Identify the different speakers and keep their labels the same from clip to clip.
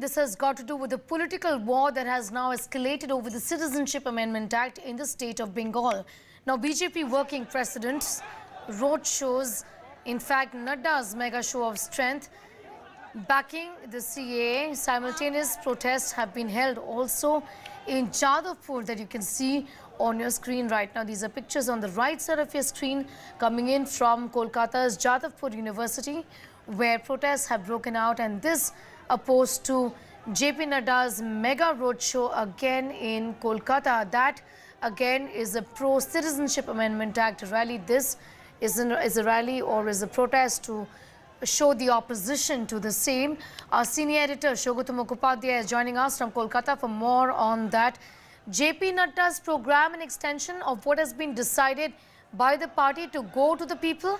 Speaker 1: this has got to do with the political war that has now escalated over the Citizenship Amendment Act in the state of Bengal. Now, BJP working presidents road shows, in fact, Nadda's mega show of strength, backing the CAA. Simultaneous protests have been held also in Jadavpur that you can see on your screen right now. These are pictures on the right side of your screen coming in from Kolkata's Jadavpur University, where protests have broken out, and this opposed to JP Nadda's mega roadshow again in Kolkata. That again is a pro-Citizenship Amendment Act rally. This is a rally or is a protest to show the opposition to the same. Our senior editor Shogoto Mukhopadhyay is joining us from Kolkata for more on that. JP Nadda's program and extension of what has been decided by the party to go to the people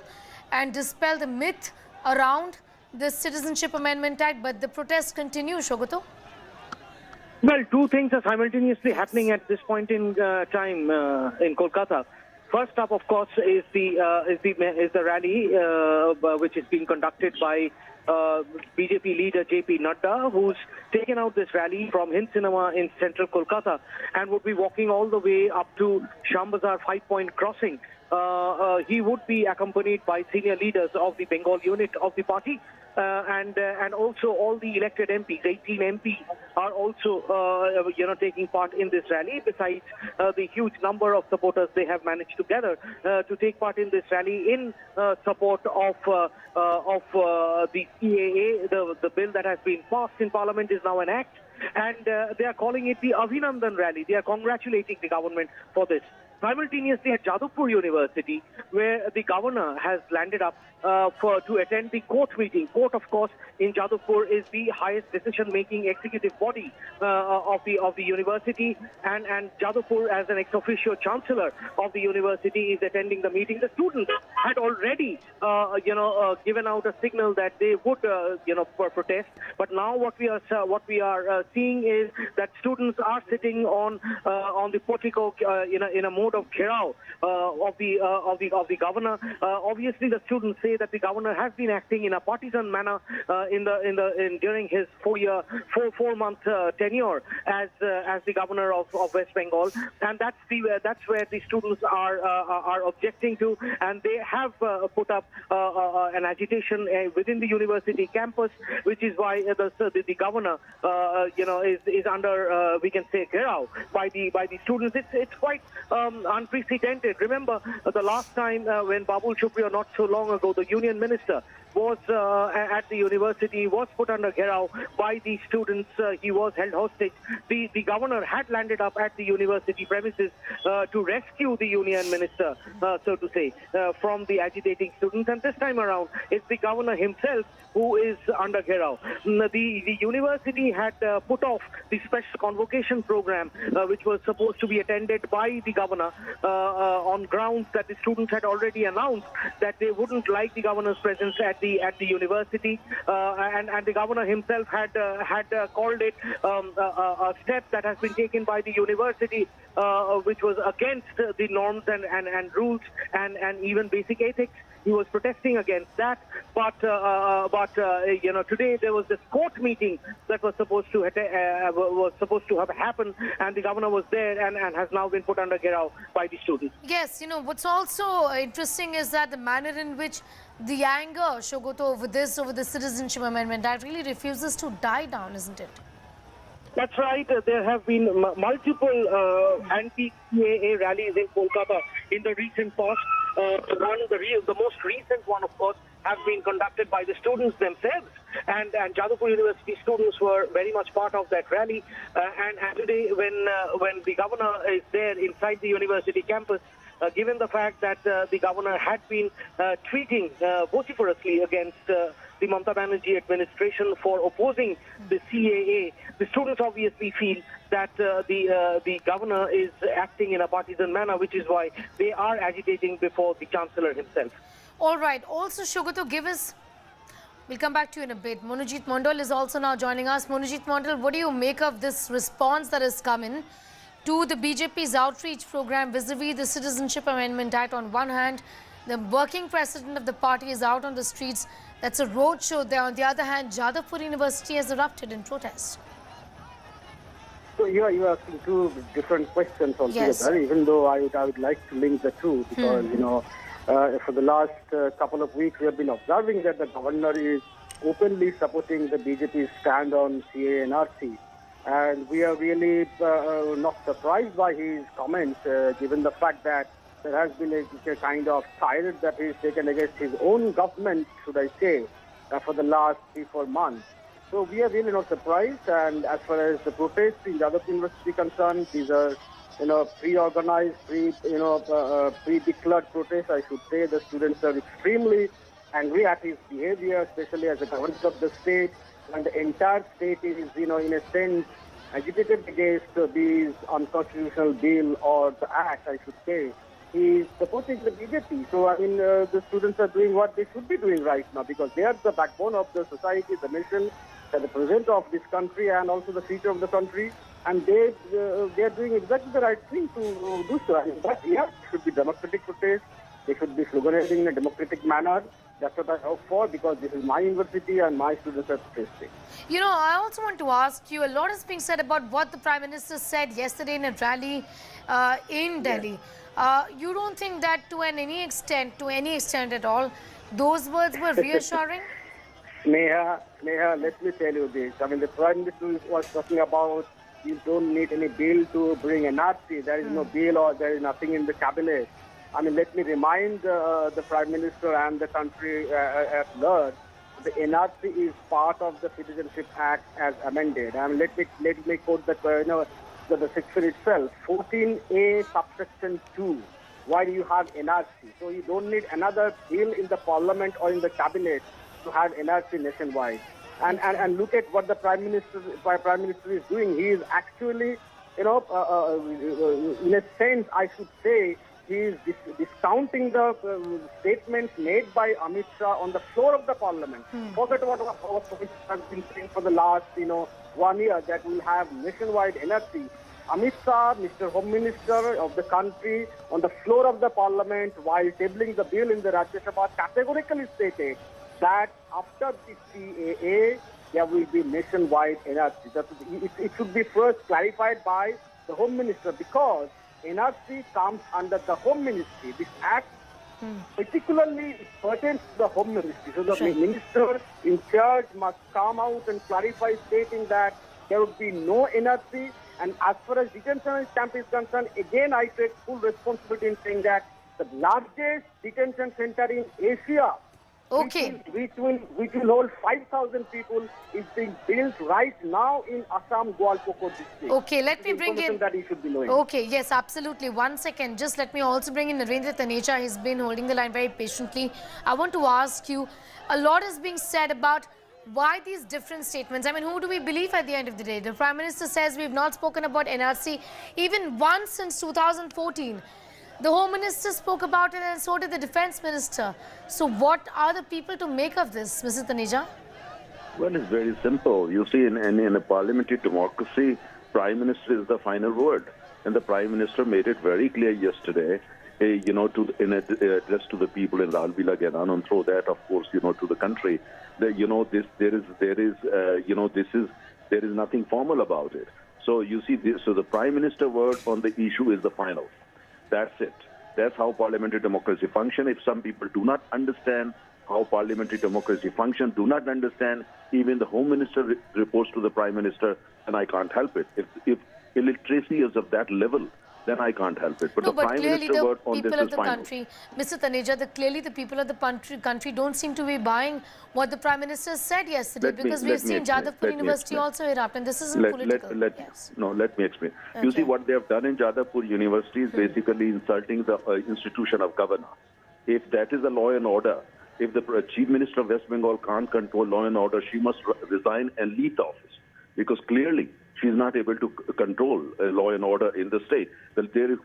Speaker 1: and dispel the myth around the Citizenship Amendment Act, but the protests continue, Shogoto.
Speaker 2: Well, two things are simultaneously happening at this point in time in Kolkata. First up, of course, is the rally which is being conducted by BJP leader JP Nadda, who's taken out this rally from Hind Cinema in central Kolkata and would be walking all the way up to Shambazar 5-point crossing. He would be accompanied by senior leaders of the Bengal unit of the party. And also all the elected MPs, 18 MPs, are also taking part in this rally. Besides the huge number of supporters they have managed to gather to take part in this rally in support of the CAA. The bill that has been passed in Parliament is now an act, and they are calling it the Abhinandan rally. They are congratulating the government for this. Simultaneously at Jadavpur University, where the governor has landed up to attend the court meeting. Court, of course, in Jadavpur is the highest decision-making executive body of the university, and Jadavpur, as an ex-officio chancellor of the university, is attending the meeting. The students had already, given out a signal that they would, protest. But now what we are seeing is that students are sitting on the portico in a mode of gheraw of the governor. Obviously, the students say that the governor has been acting in a partisan manner during his four-month tenure as the governor of West Bengal, and that's where the students are objecting to, and they have put up an agitation within the university campus, which is why the governor is under we can say gheraw by the students. It's quite unprecedented. Remember the last time when Babul Supriyo, not so long ago, the union minister, was at the university, was put under gheraw by the students. He was held hostage. The governor had landed up at the university premises to rescue the union minister, so to say, from the agitating students. And this time around, it's the governor himself who is under gheraw. The university had put off the special convocation program, which was supposed to be attended by the governor on grounds that the students had already announced that they wouldn't like the governor's presence at the university, and the governor himself had called it a step that has been taken by the university, which was against the norms and rules and even basic ethics. He was protesting against that, but today there was this court meeting that was supposed to have happened, and the governor was there and has now been put under gheraw by the students.
Speaker 1: Yes, what's also interesting is that the manner in which the anger, Shogoto, over the Citizenship Amendment Act really refuses to die down, isn't it?
Speaker 2: That's right. There have been multiple anti-CAA rallies in Kolkata in the recent past. The most recent one, of course, have been conducted by the students themselves, and Jadavpur University students were very much part of that rally. And today, when the governor is there inside the university campus, given the fact that the governor had been tweeting vociferously against the Mamata Banerjee administration for opposing the CAA, the students obviously feel that the governor is acting in a partisan manner, which is why they are agitating before the chancellor himself.
Speaker 1: All right. Also, Shogoto, we'll come back to you in a bit. Monojit Mondal is also now joining us. Monojit Mondal, what do you make of this response that has come in to the BJP's outreach program vis-a-vis the Citizenship Amendment Act? On one hand, the working president of the party is out on the streets That's a roadshow there. On the other hand, Jadavpur University has erupted in protest.
Speaker 3: So you are asking two different questions altogether,
Speaker 1: Yes.
Speaker 3: even though I would like to link the two because, for the last couple of weeks we have been observing that the governor is openly supporting the BJP stand on CAA and NRC. And we are really not surprised by his comments, given the fact that there has been a kind of tirade that is taken against his own government, should I say, for the last 3-4 months. So we are really not surprised. And as far as the protests in Jadavpur University concerned, these are, pre-organized, pre-declared protests, I should say. The students are extremely angry at his behavior, especially as the governor of the state. And the entire state is, in a sense, agitated against these unconstitutional bill or the act, I should say. He is supporting the BJP. So, the students are doing what they should be doing right now because they are the backbone of the society, the nation, the present of this country and also the future of the country. And they are doing exactly the right thing to do so. But yeah, it should be democratic protest. They should be sloganizing in a democratic manner. That's what I hope for because this is my university and my students are protesting.
Speaker 1: I also want to ask you, a lot is being said about what the Prime Minister said yesterday in a rally in Delhi. You don't think that to any extent at all, those words were reassuring?
Speaker 3: Sneha, let me tell you this. The Prime Minister was talking about you don't need any bill to bring NRC. There is no bill or there is nothing in the cabinet. Let me remind the Prime Minister and the country at large, the NRC is part of the Citizenship Act as amended. Let me quote the section itself, 14A subsection 2. Why do you have NRC? So you don't need another bill in the Parliament or in the cabinet to have NRC nationwide. And look at what the Prime Minister is doing. He is actually, in a sense, I should say, he is discounting the statements made by Amit Shah on the floor of the Parliament. Forget what Amit has been saying for the last, 1 year that we will have nationwide NRC. Amit Shah, Mr. Home Minister of the country, on the floor of the Parliament while tabling the bill in the Rajya Sabha, categorically stated that after the CAA, there will be nationwide NRC. It should be first clarified by the Home Minister because NRC comes under the Home Ministry. This act particularly pertains to the Home Ministry. So the minister in charge must come out and clarify stating that there would be no NRC. And as far as detention camp is concerned, again I take full responsibility in saying that the largest detention center in Asia, which will hold 5,000 people, is being built right now in Assam, Gwalpokot district.
Speaker 1: Okay, let me bring in...
Speaker 3: that you should be knowing.
Speaker 1: Okay, yes, absolutely. 1 second. Just let me also bring in Narendra Taneja. He's been holding the line very patiently. I want to ask you, a lot is being said about why these different statements. Who do we believe at the end of the day? The Prime Minister says we've not spoken about NRC even once since 2014. The Home Minister spoke about it and so did the Defence Minister. So what are the people to make of this, Mr. Taneja?
Speaker 4: Well, it's very simple. You see, in a parliamentary democracy, Prime Minister is the final word. And the Prime Minister made it very clear yesterday, in an address to the people in Lalbila Gaidan, and through that, of course, to the country, that, there is nothing formal about it. So you see, so the Prime Minister word on the issue is the final. That's it. That's how parliamentary democracy functions. If some people do not understand how parliamentary democracy functions, do not understand, even the Home Minister reports to the Prime Minister, and I can't help it. If illiteracy is of that level, then I can't help it. But
Speaker 1: no,
Speaker 4: the
Speaker 1: but
Speaker 4: Prime
Speaker 1: clearly
Speaker 4: Minister
Speaker 1: the
Speaker 4: word on
Speaker 1: people
Speaker 4: this
Speaker 1: of
Speaker 4: is
Speaker 1: the
Speaker 4: final.
Speaker 1: country, Mr. Taneja, clearly the people of the country don't seem to be buying what the Prime Minister said yesterday, because we've seen Jadavpur University also erupt, and this isn't political.
Speaker 4: Let me explain.
Speaker 1: Okay.
Speaker 4: You see, what they have done in Jadavpur University is basically insulting the institution of governance. If that is the law and order, if the Chief Minister of West Bengal can't control law and order, she must resign and leave the office, because clearly she is not able to control law and order in the state.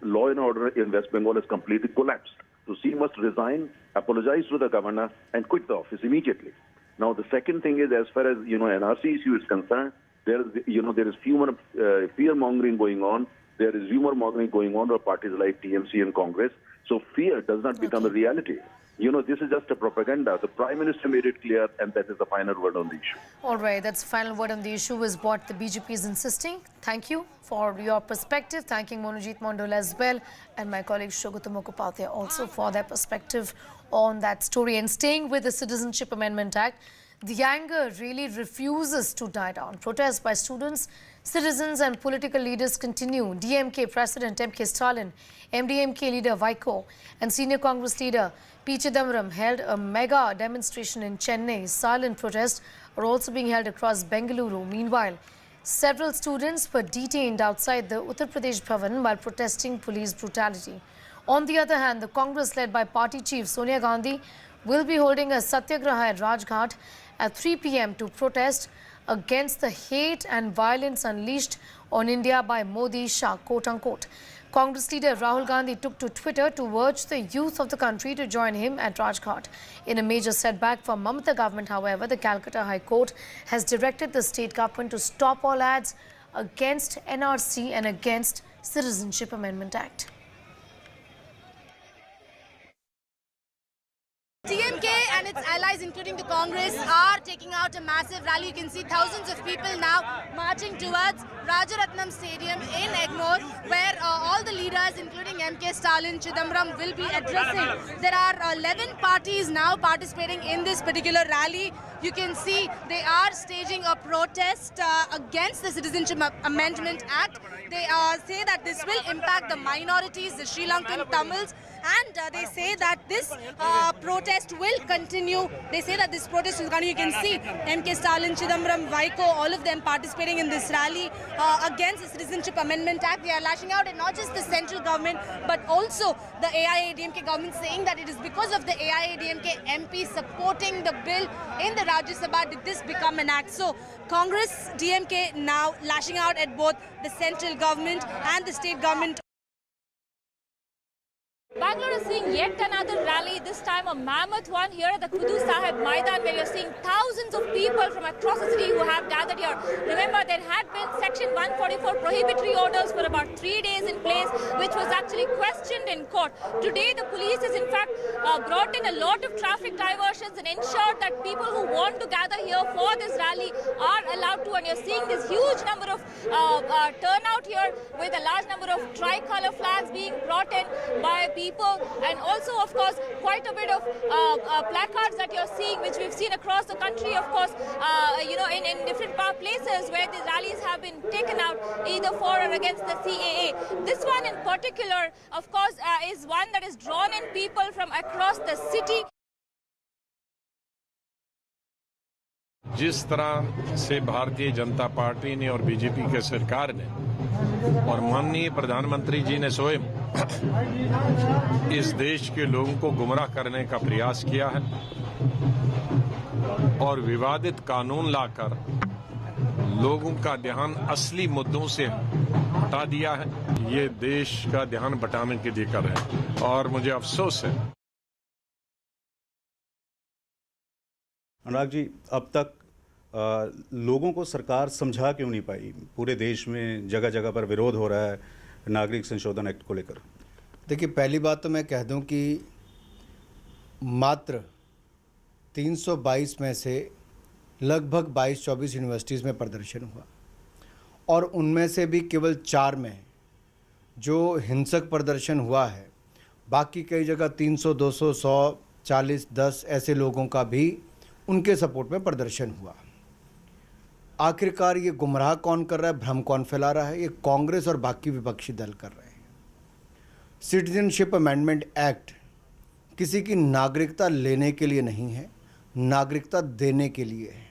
Speaker 4: Law and order in West Bengal has completely collapsed. So she must resign, apologize to the governor, and quit the office immediately. Now, the second thing is, as far as NRC issue is concerned, there is fear mongering going on. There is rumor mongering going on by parties like TMC and Congress. So fear does not become a reality. This is just a propaganda. The Prime Minister made it clear, and that is the final word on the issue.
Speaker 1: All right, that's the final word on the issue is what the BJP is insisting. Thank you for your perspective. Thanking Monojit Mondol as well and my colleague Shogata Mukhopadhyay also for their perspective on that story. And staying with the Citizenship Amendment Act, the anger really refuses to die down. Protests by students, citizens and political leaders continue. DMK President M.K. Stalin, MDMK leader Vaiko and senior Congress leader P. Chidambaram held a mega demonstration in Chennai. Silent protests are also being held across Bengaluru. Meanwhile, several students were detained outside the Uttar Pradesh Bhavan while protesting police brutality. On the other hand, the Congress led by party chief Sonia Gandhi will be holding a satyagraha at Rajghat at 3 p.m. to protest against the hate and violence unleashed on India by Modi Shah, quote-unquote. Congress leader Rahul Gandhi took to Twitter to urge the youth of the country to join him at Rajghat. In a major setback for Mamata government, however, the Kolkata High Court has directed the state government to stop all ads against NRC and against Citizenship Amendment Act.
Speaker 5: DMK and its allies, including the Congress, are taking out a massive rally. You can see thousands of people now marching towards Rajaratnam Stadium in Egmore, where all the leaders, including M.K. Stalin, Chidambaram, will be addressing. There are 11 parties now participating in this particular rally. You can see they are staging a protest against the Citizenship Amendment Act. They say that this will impact the minorities, the Sri Lankan Tamils, and they say that this protest will continue. They say that this protest will continue. You can see M.K. Stalin, Chidambaram, Vaiko, all of them participating in this rally against the Citizenship Amendment Act. They are lashing out at not just the central government, but also the AIADMK government, saying that it is because of the AIADMK MP supporting the bill in the Rajya Sabha did this become an act. So Congress, DMK now lashing out at both the central government and the state government.
Speaker 6: Bangalore is seeing yet another rally, this time a mammoth one here at the Kudu Sahib Maidan, where you're seeing thousands of people from across the city who have gathered here. Remember, there had been Section 144 prohibitory orders for about 3 days in place, which was actually questioned in court. Today, the police has in fact brought in a lot of traffic diversions and ensured that people who want to gather here for this rally are allowed to. And you're seeing this huge number of turnout here with a large number of tricolour flags being brought in by people, and also, of course, quite a bit of placards that you're seeing, which we've seen across the country, of course, in different places where the rallies have been taken out, either for or against the CAA. This one in particular, of course, is one that is drawn in people from across the city.
Speaker 7: जिस तरह से Bharatiya Janata party ने और BJP के सरकार ने और माननीय प्रधानमंत्री जी ने स्वयं इस देश के लोगों को गुमराह करने का प्रयास किया है और विवादित कानून लाकर लोगों का ध्यान असली मुद्दों से हटा दिया है, ये देश का ध्यान बटाने के लिए कर रहे हैं और मुझे अफसोस है।
Speaker 8: अनुराग जी, अब तक लोगों को सरकार समझा क्यों नहीं पाई? पूरे देश में जगह जगह पर विरोध हो रहा है नागरिक संशोधन एक्ट को लेकर।
Speaker 9: देखिए, पहली बात तो मैं कह दूं कि मात्र 322 में से लगभग 22-24 यूनिवर्सिटीज़ में प्रदर्शन हुआ और उनमें से भी केवल 4 में जो हिंसक प्रदर्शन हुआ है। बाकी कई जगह 300, 200, 100, 40, 10 ऐसे लोगों का भी उनके सपोर्ट में प्रदर्शन हुआ। आखिरकार ये गुमराह कौन कर रहा है, भ्रम कौन फैला रहा है? ये कांग्रेस और बाकी विपक्षी दल कर रहे हैं। सिटीजनशिप अमेंडमेंट एक्ट किसी की नागरिकता लेने के लिए नहीं है, नागरिकता देने के लिए है।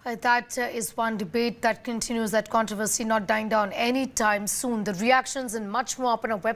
Speaker 1: That is one debate that continues, that controversy not dying down anytime soon. The reactions and much more up on our website.